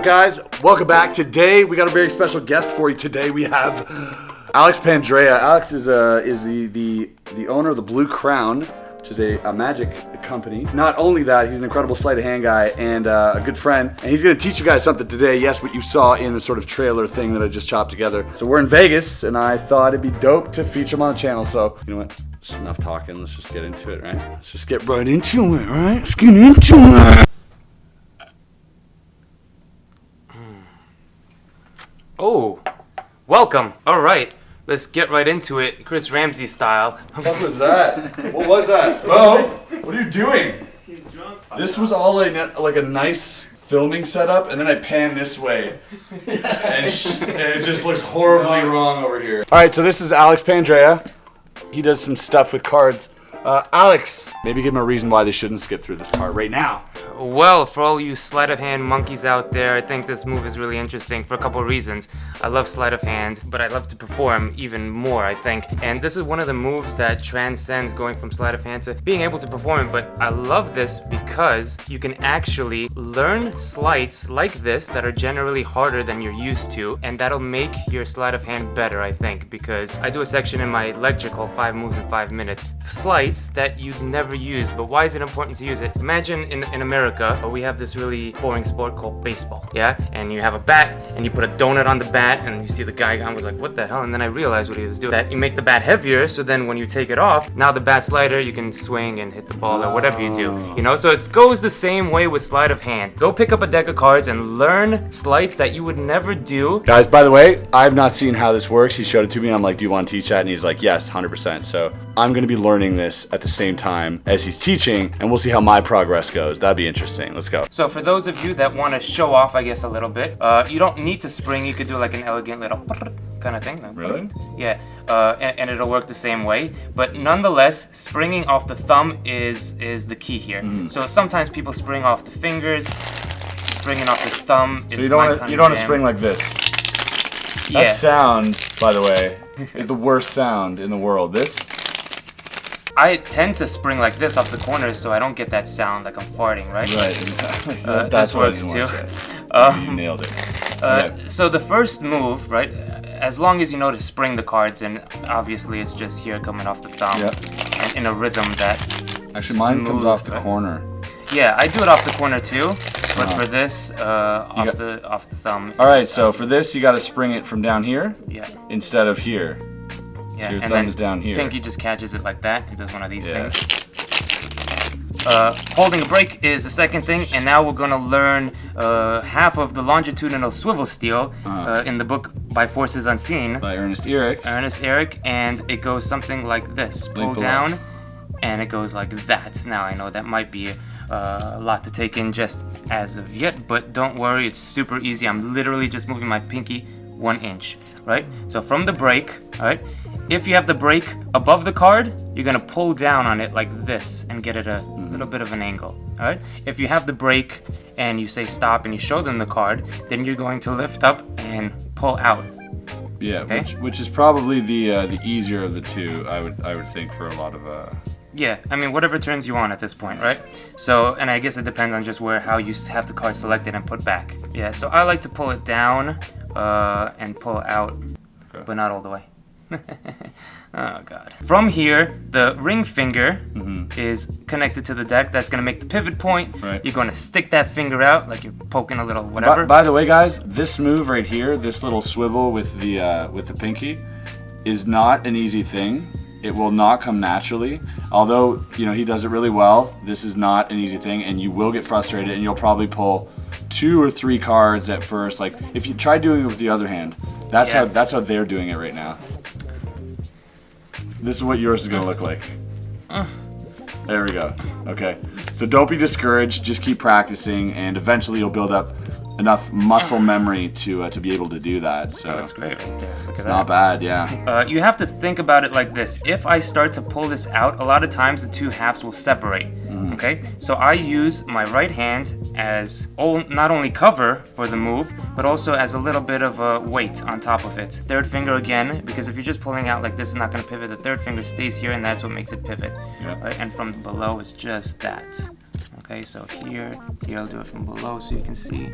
guys? Welcome back. Today we got a very special guest for you. Today we have Alex Pandrea. Alex is the owner of the Blue Crown, which is a magic company. Not only that, he's an incredible sleight of hand guy and a good friend. And he's going to teach you guys something today. Yes, what you saw in the sort of trailer thing that I just chopped together. So we're in Vegas, and I thought it'd be dope to feature him on the channel. So, you know what? Just enough talking. Let's just get into it, right? Let's just get right into it, right? Let's get into it. Oh, welcome. All right, let's get right into it, Chris Ramsay style. What was that? What was that? Bro, what are you doing? He's drunk. This was all like a nice filming setup, and then I pan this way, and it just looks horribly wrong over here. All right, so this is Alex Pandrea. He does some stuff with cards. Alex, maybe give him a reason why they shouldn't skip through this part right now. Well, for all you sleight of hand monkeys out there, I think this move is really interesting for a couple of reasons. I love sleight of hand, but I love to perform even more, I think. And this is one of the moves that transcends going from sleight of hand to being able to perform it. But I love this because you can actually learn sleights like this that are generally harder than you're used to, and that'll make your sleight of hand better, I think, because I do a section in my lecture called 5 Moves in 5 Minutes. Sleights that you'd never use, but why is it important to use it? Imagine in America, we have this really boring sport called baseball, yeah? And you have a bat, and you put a donut on the bat, and you see the guy, I was like, what the hell? And then I realized what he was doing. That you make the bat heavier, so then when you take it off, now the bat's lighter, you can swing and hit the ball or whatever you do, you know? So it goes the same way with sleight of hand. Go pick up a deck of cards and learn sleights that you would never do. Guys, by the way, I've not seen how this works. He showed it to me. I'm like, do you want to teach that? And he's like, yes, 100%. So I'm going to be learning this at the same time as he's teaching, and we'll see how my progress goes. That'd be interesting. Let's go. So for those of you that want to show off, I guess, a little bit, you don't need to spring. You could do like an elegant little kind of thing. Really? Yeah, and it'll work the same way. But nonetheless, springing off the thumb is the key here. So sometimes people spring off the fingers. Springing off the thumb is So you don't want to spring like this. Yeah. That sound, by the way, is the worst sound in the world. This? I tend to spring like this off the corners so I don't get that sound like I'm farting, right? Right, exactly. This That's what I works didn't too. want to say. You nailed it. Okay. So the first move, right, as long as you know to spring the cards, and obviously it's just here coming off the thumb, and in a rhythm that Actually, mine comes smooth, off the right? corner. Yeah, I do it off the corner too, but for this, off the thumb. All right, so for this, you got to spring it from down here Yeah. instead of here. Yeah, So your and thumb then is down here. Pinky just catches it like that. It does one of these Yeah. things. Holding a break is the second thing, and now we're gonna learn half of the longitudinal swivel steal in the book By Forces Unseen. By Ernest Eric. And it goes something like this. Pull Link below. down, and it goes like that. Now I know that might be a lot to take in just as of yet, but don't worry, it's super easy. I'm literally just moving my pinky 1 inch, right? So from the break, all right, if you have the break above the card, you're gonna pull down on it like this and get it a little bit of an angle, all right? If you have the break and you say stop and you show them the card, then you're going to lift up and pull out. Yeah, Okay. which is probably the easier of the two, I would think, for a lot of Yeah, I mean, whatever turns you on at this point, right? So, and I guess it depends on just how you have the card selected and put back. Yeah, so I like to pull it down and pull out, but not all the way. Oh, God. From here, the ring finger is connected to the deck. That's going to make the pivot point. Right. You're going to stick that finger out like you're poking a little whatever. By the way, guys, this move right here, this little swivel with the pinky, is not an easy thing. It will not come naturally. Although, you know, he does it really well, this is not an easy thing, and you will get frustrated, and you'll probably pull 2 or 3 cards at first. Like, if you try doing it with the other hand, that's how they're doing it right now. This is what yours is gonna look like. There we go. Okay. So don't be discouraged. Just keep practicing, and eventually you'll build up enough muscle memory to be able to do that. So That's great right there. Look it's at not that. bad, yeah. You have to think about it like this. If I start to pull this out, a lot of times the two halves will separate. Okay? So I use my right hand as not only cover for the move, but also as a little bit of a weight on top of it. Third finger again, because if you're just pulling out like this, it's not going to pivot. The third finger stays here, and that's what makes it pivot. Yeah. Right? And from below, it's just that. Okay, so here I'll do it from below so you can see.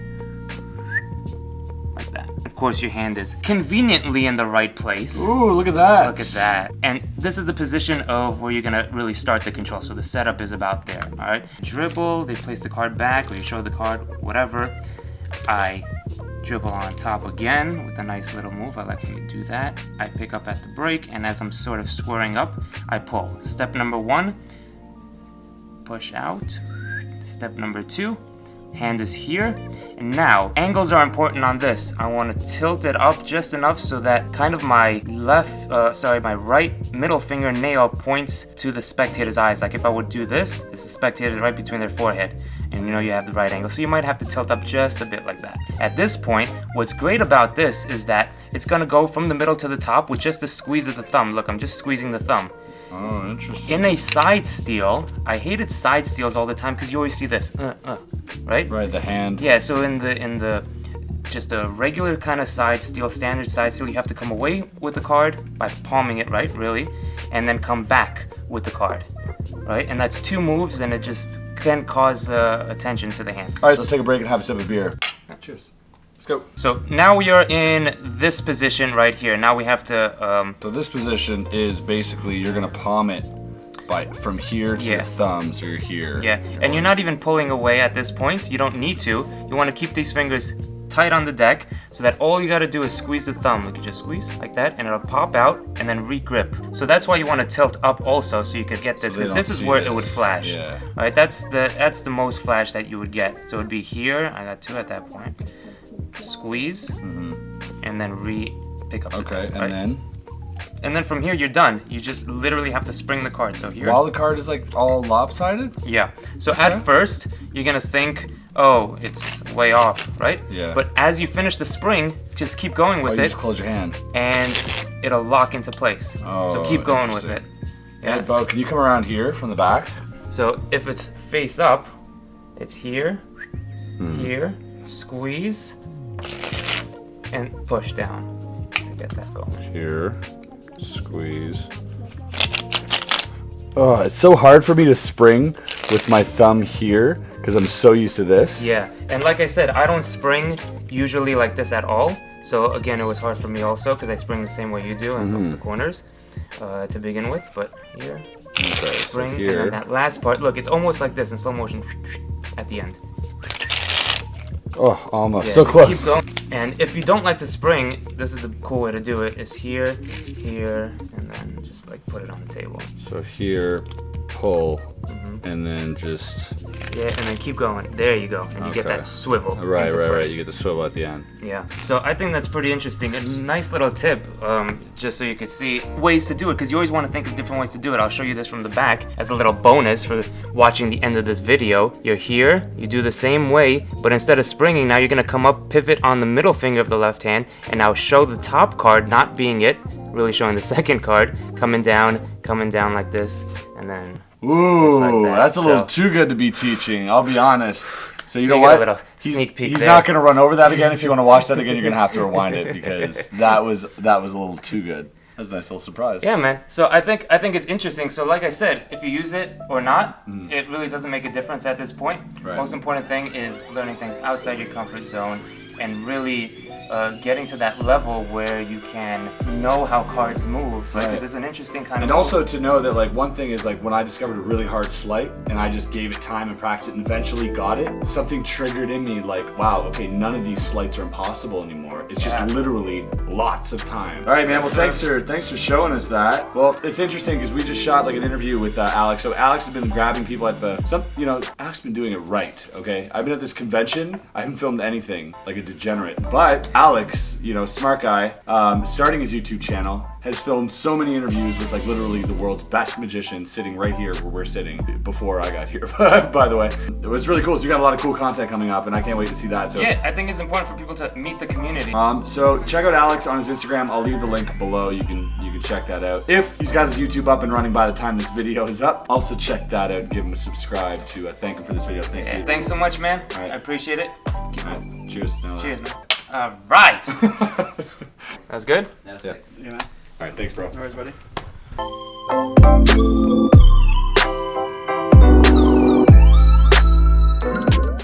course, your hand is conveniently in the right place. Ooh, look at that. Look at that. And this is the position of where you're gonna really start the control. So the setup is about there, all right? Dribble, they place the card back, or you show the card, whatever. I dribble on top again with a nice little move. I like how you do that. I pick up at the break, and as I'm sort of squaring up, I pull. Step number 1, push out. Step number 2, hand is here. And now, angles are important on this. I want to tilt it up just enough so that kind of my my right middle fingernail points to the spectator's eyes. Like if I would do this, it's the spectator's right between their forehead. And you know you have the right angle. So you might have to tilt up just a bit like that. At this point, what's great about this is that it's gonna go from the middle to the top with just a squeeze of the thumb. Look, I'm just squeezing the thumb. Oh, interesting. In a side steal, I hated side steals all the time because you always see this, right? Right, the hand. Yeah, so in the just a regular kind of side steal, standard side steal, you have to come away with the card by palming it, right, really, and then come back with the card, right? And that's 2 moves, and it just can cause attention to the hand. All right, let's take a break and have a sip of beer. Cheers. Let's go. So now we are in this position right here. Now we have to... So this position is basically you're going to palm it from here to your thumb, so you're here. Yeah, and you're not even pulling away at this point. You don't need to. You want to keep these fingers tight on the deck so that all you got to do is squeeze the thumb. You can just squeeze like that and it'll pop out and then re-grip. So that's why you want to tilt up also so you could get this, because this is where it would flash. Yeah. All right, that's the most flash that you would get. So it would be here. I got 2 at that point. Squeeze and then pick up the deck, right? And then from here you're done. You just literally have to spring the card. So here, while the card is like all lopsided? Yeah. So at first you're gonna think, oh, it's way off, right? Yeah. But as you finish the spring, just keep going with you it. Just close your hand. And it'll lock into place. So keep going with it. Yeah. And Bo, can you come around here from the back? So if it's face up, it's here, here, squeeze, and push down to get that going. Here, squeeze. Oh, it's so hard for me to spring with my thumb here because I'm so used to this. Yeah, and like I said, I don't spring usually like this at all. So again, it was hard for me also because I spring the same way you do and off the corners to begin with. But here, spring, so here. and then that last part, look, it's almost like this in slow motion at the end. Oh, almost. Yeah, so close. Keep going. And if you don't like to spring, this is the cool way to do it, is here, here, and then just like put it on the table. So here, pull, and then just... Yeah, and then keep going. There you go. And you get that swivel. Right. You get the swivel at the end. Yeah. So I think that's pretty interesting. A nice little tip, just so you could see ways to do it, because you always want to think of different ways to do it. I'll show you this from the back as a little bonus for watching the end of this video. You're here, you do the same way, but instead of springing, now you're going to come up, pivot on the middle finger of the left hand, and now show the top card not being it, really showing the second card, coming down like this, and then... Ooh, like that's a little too good to be teaching, I'll be honest. So you know get what? a little sneak peek he's there. not going to run over that again. If you want to watch that again, you're going to have to rewind it because that was a little too good. That's a nice little surprise. Yeah, man. So I think it's interesting. So like I said, if you use it or not, it really doesn't make a difference at this point. Right. Most important thing is learning things outside your comfort zone and really getting to that level where you can know how cards move, because it's an interesting kind of... And also to know that, like, one thing is, like, when I discovered a really hard sleight and I just gave it time and practice it and eventually got it, something triggered in me like, wow, okay, none of these sleights are impossible anymore. It's just literally lots of time. All right, man. Well, thanks for showing us that. Well, it's interesting because we just shot like an interview with Alex. So Alex has been grabbing people at Alex has been doing it right. Okay, I've been at this convention. I haven't filmed anything like a degenerate, but Alex, smart guy, starting his YouTube channel, has filmed so many interviews with like literally the world's best magicians sitting right here where we're sitting before I got here. By the way, it was really cool. So you got a lot of cool content coming up, and I can't wait to see that. So yeah, I think it's important for people to meet the community. So check out Alex on his Instagram. I'll leave the link below. You can check that out. If he's got his YouTube up and running by the time this video is up, also check that out. Give him a subscribe to thank him for this video. Thanks so much, man. All right. I appreciate it. Cheers. Cheers, man. All right. That was good? Yeah, man. All right, thanks, bro. No worries, buddy.